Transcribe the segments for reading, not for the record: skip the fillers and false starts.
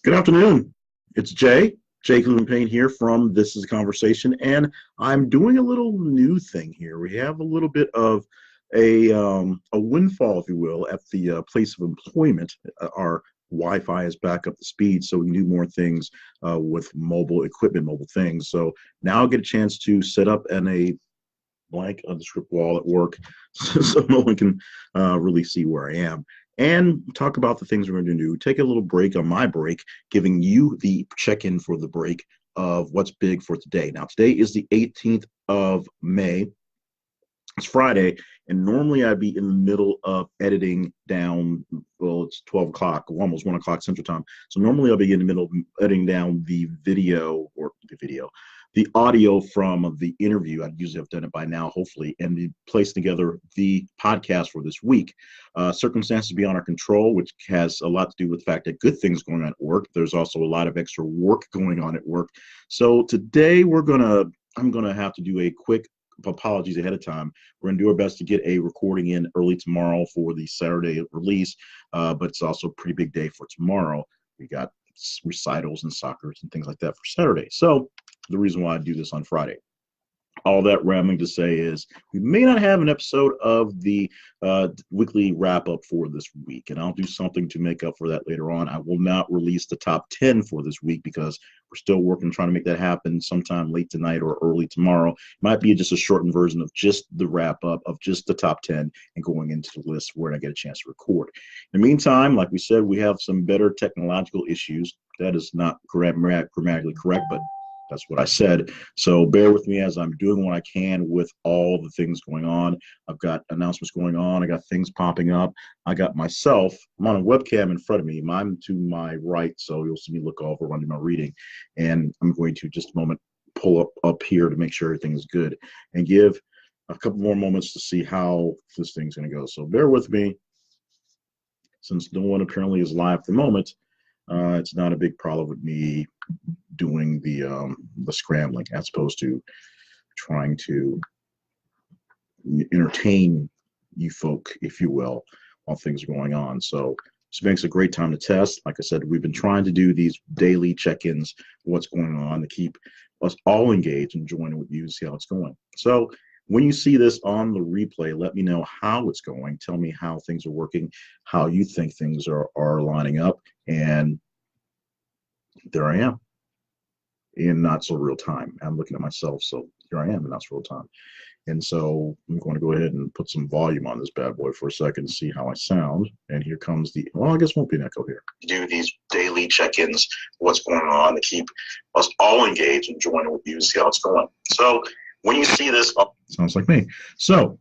Good afternoon. It's Jay Cleveland Payne here from This Is a Conversation, and I'm doing a little new thing here. We have a little bit of a windfall, if you will, at the place of employment. Our Wi-Fi is back up to speed, so we can do more things with mobile equipment, mobile things. So now I'll get a chance to set up in a blank nondescript wall at work so no one can really see where I am. And talk about the things we're going to do. Take a little break on my break, giving you the check in for the break of what's big for today. Now, today is the 18th of May. It's Friday, and normally I'd be in the middle of editing down. Well, it's 12 o'clock, almost 1 o'clock Central Time. So normally I'll be in the middle of editing down the audio from the interview. I'd usually have done it by now, hopefully, and be placed together the podcast for this week. Circumstances beyond our control, which has a lot to do with the fact that good things going on at work. There's also a lot of extra work going on at work. So today I'm gonna have to do a quick apologies ahead of time. We're going to do our best to get a recording in early tomorrow for the Saturday release, but it's also a pretty big day for tomorrow. We got recitals and soccers and things like that for Saturday. So the reason why I do this on Friday. All that rambling to say is we may not have an episode of the weekly wrap up for this week, and I'll do something to make up for that later on. I will not release the top 10 for this week because we're still working, trying to make that happen sometime late tonight or early tomorrow. It might be just a shortened version of just the wrap up of just the top 10 and going into the list where I get a chance to record. In the meantime, like we said, we have some better technological issues. That is not grammatically correct, but that's what I said. So bear with me as I'm doing what I can with all the things going on. I've got announcements going on. I got things popping up. I got myself. I'm on a webcam in front of me. I'm to my right, so you'll see me look over when I'm reading. And I'm going to just a moment pull up here to make sure everything is good and give a couple more moments to see how this thing's going to go. So bear with me. Since no one apparently is live at the moment, it's not a big problem with me doing the scrambling as opposed to trying to entertain you folk, if you will, while things are going on. So this makes a great time to test. Like I said, we've been trying to do these daily check-ins, what's going on, to keep us all engaged and joining with you to see how it's going. So when you see this on the replay, let me know how it's going. Tell me how things are working, how you think things are lining up, and there I am in not so real time. I'm looking at myself, so here I am in not so real time. And so I'm going to go ahead and put some volume on this bad boy for a second to see how I sound. And here comes well, I guess won't be an echo here. Do these daily check-ins, what's going on, to keep us all engaged and joining with you to see how it's going. So when you see this, sounds like me. So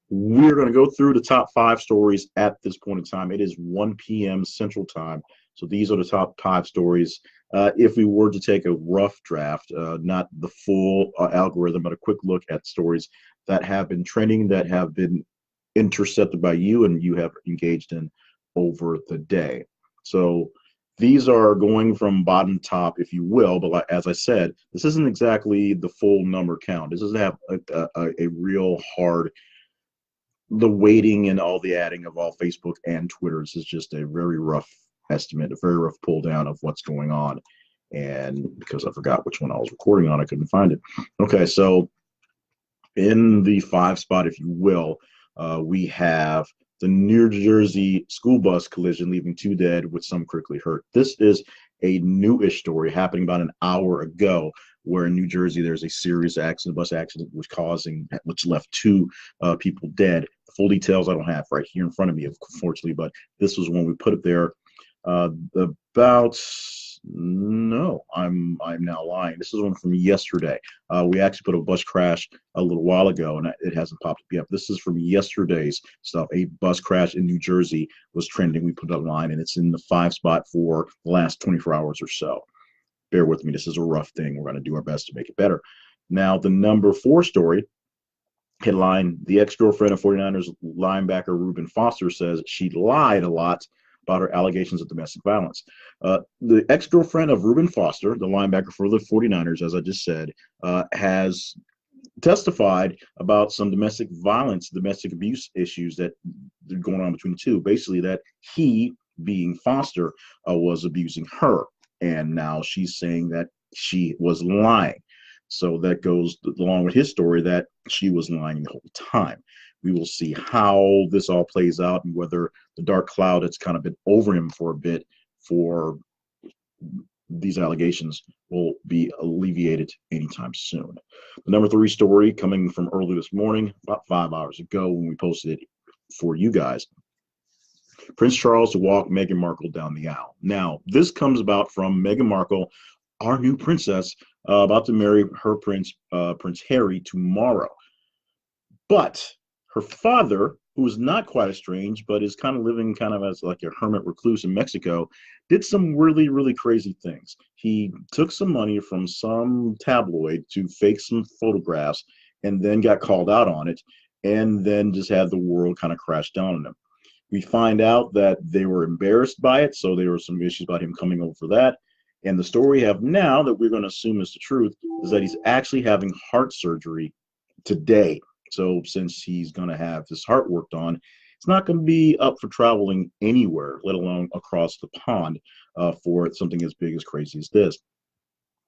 we're going to go through the top 5 stories at this point in time. It is 1 p.m. Central Time. So these are the top 5 stories. If we were to take a rough draft, not the full algorithm, but a quick look at stories that have been trending, that have been intercepted by you and you have engaged in over the day. So these are going from bottom to top, if you will, but like, as I said, this isn't exactly the full number count. This doesn't have a real hard, the weighting and all the adding of all Facebook and Twitter. This is just a very rough estimate, a very rough pull down of what's going on. And because I forgot which one I was recording on, I couldn't find it. Okay, so in the 5 spot, if you will, we have the New Jersey school bus collision leaving 2 dead with some critically hurt. This is a newish story happening about an hour ago, where in New Jersey there's a serious accident, bus accident, which left 2 people dead. The full details I don't have right here in front of me, unfortunately, but this was when we put it there. I'm now lying. This is one from yesterday. We actually put a bus crash a little while ago, and it hasn't popped up yet. This is from yesterday's stuff. A bus crash in New Jersey was trending. We put it online, and it's in the 5 spot for the last 24 hours or so. Bear with me. This is a rough thing. We're going to do our best to make it better. Now, the number 4 story headline: the ex-girlfriend of 49ers linebacker Reuben Foster says she lied a lot about her allegations of domestic violence. The ex-girlfriend of Reuben Foster, the linebacker for the 49ers, as I just said, has testified about some domestic violence, domestic abuse issues that are going on between the two. Basically, that he being foster was abusing her. And now she's saying that she was lying. So that goes along with his story that she was lying the whole time. We will see how this all plays out and whether the dark cloud that's kind of been over him for a bit for these allegations will be alleviated anytime soon. The number 3 story coming from early this morning, about 5 hours ago when we posted it for you guys. Prince Charles to walk Meghan Markle down the aisle. Now, this comes about from Meghan Markle, our new princess, about to marry her prince, Prince Harry, tomorrow. But her father, who is not quite as strange, but is kind of living kind of as like a hermit recluse in Mexico, did some really, really crazy things. He took some money from some tabloid to fake some photographs and then got called out on it, and then just had the world kind of crash down on him. We find out that they were embarrassed by it, so there were some issues about him coming over for that. And the story we have now that we're going to assume is the truth is that he's actually having heart surgery today. So since he's going to have his heart worked on, it's not going to be up for traveling anywhere, let alone across the pond, for something as big as crazy as this.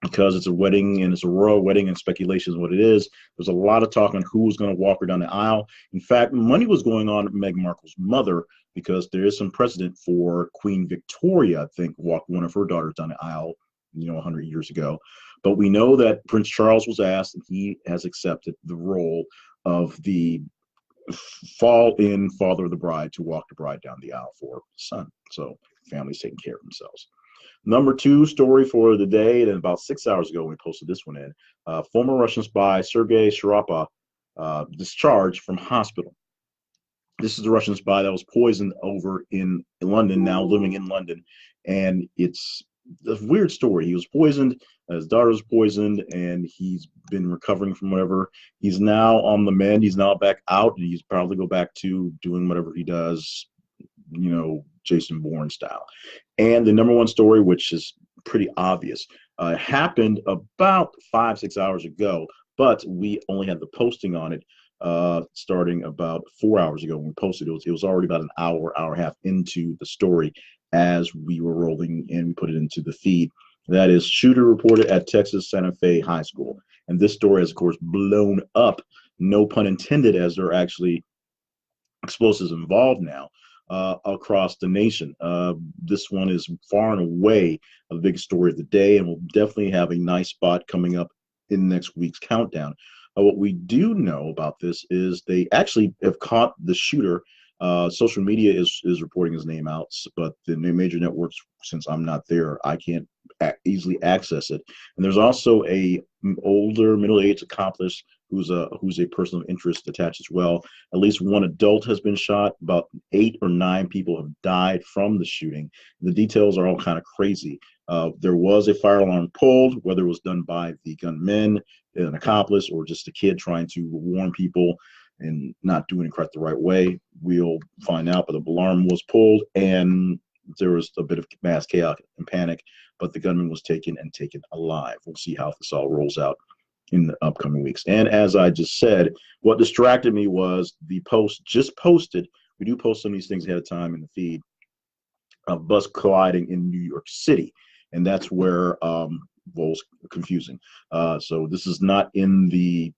Because it's a wedding and it's a royal wedding and speculation is what it is. There's a lot of talk on who's going to walk her down the aisle. In fact, money was going on Meghan Markle's mother because there is some precedent for Queen Victoria, I think, walked one of her daughters down the aisle, 100 years ago. But we know that Prince Charles was asked and he has accepted the role of the fall-in father of the bride to walk the bride down the aisle for his son. So family's taking care of themselves. Number 2 story for the day, and about 6 hours ago we posted this one in. Former Russian spy Sergei Sharapov discharged from hospital. This is the Russian spy that was poisoned over in London, now living in London. And it's a weird story. He was poisoned, his daughter was poisoned, and he's been recovering from whatever. He's now on the mend. He's now back out, and he's probably go back to doing whatever he does, Jason Bourne style. And the number 1 story, which is pretty obvious, happened about 5-6 hours ago, but we only had the posting on it starting about 4 hours ago when we posted it. It was already about an hour and a half into the story as we were rolling and we put it into the feed. That is, shooter reported at Texas Santa Fe High School. And this story has, of course, blown up, no pun intended, as there are actually explosives involved now across the nation. This one is far and away the biggest story of the day, and we'll definitely have a nice spot coming up in next week's countdown. What we do know about this is they actually have caught the shooter. Social media is reporting his name out, but the major networks, since I'm not there, I can't easily access it. And there's also a older middle-aged accomplice who's a person of interest attached as well. At least one adult has been shot. About 8 or 9 people have died from the shooting. The details are all kind of crazy. There was a fire alarm pulled, whether it was done by the gunman, an accomplice, or just a kid trying to warn people and not doing it quite the right way. We'll find out, but the alarm was pulled and there was a bit of mass chaos and panic, but the gunman was taken alive. We'll see how this all rolls out in the upcoming weeks. And as I just said, what distracted me was the post just posted. We do post some of these things ahead of time in the feed. A bus colliding in New York City, and that's where was confusing. So this is not in the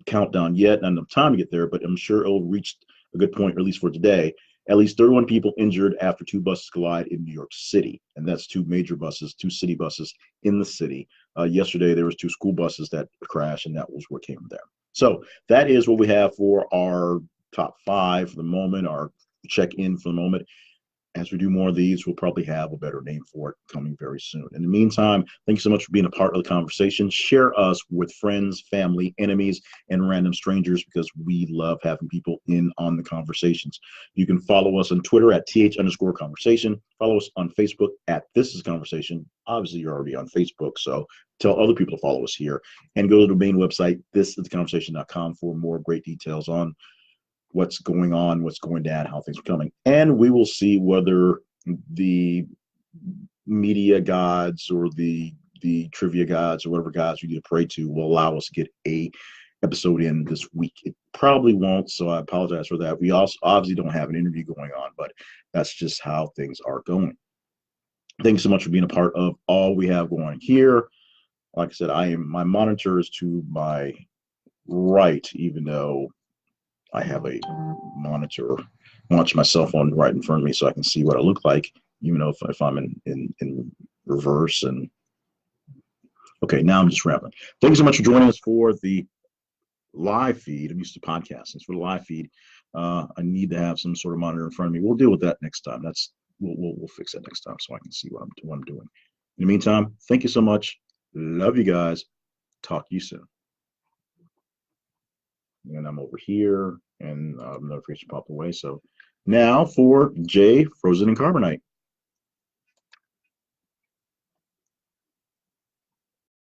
countdown yet, not enough time to get there, but I'm sure it'll reach a good point, or at least for today. At least 31 people injured after 2 buses collide in New York City, and that's 2 major buses, 2 city buses in the city. Yesterday there was 2 school buses that crashed, and that was what came there. So that is what we have for our top 5 for the moment, our check-in for the moment. As we do more of these, we'll probably have a better name for it coming very soon. In the meantime, thank you so much for being a part of the conversation. Share us with friends, family, enemies, and random strangers, because we love having people in on the conversations. You can follow us on Twitter at @th_conversation. Follow us on Facebook at This Is Conversation. Obviously, you're already on Facebook, so tell other people to follow us here. And go to the main website, thisistheconversation.com, for more great details on what's going on, what's going down, how things are coming. And we will see whether the media gods or the trivia gods or whatever gods we need to pray to will allow us to get a episode in this week. It probably won't, so I apologize for that. We also obviously don't have an interview going on, but that's just how things are going. Thanks so much for being a part of all we have going here. Like I said, my monitor is to my right, even though I have a monitor launch my cell phone right in front of me so I can see what I look like, even though if I'm in reverse. And okay, now I'm just rambling. Thank you so much for joining us for the live feed. I'm used to podcasting. For the live feed, I need to have some sort of monitor in front of me. We'll deal with that next time. We'll fix that next time so I can see what I'm doing. In the meantime, thank you so much. Love you guys. Talk to you soon. And I'm over here, and notification popped away. So now for Jay Frozen in Carbonite.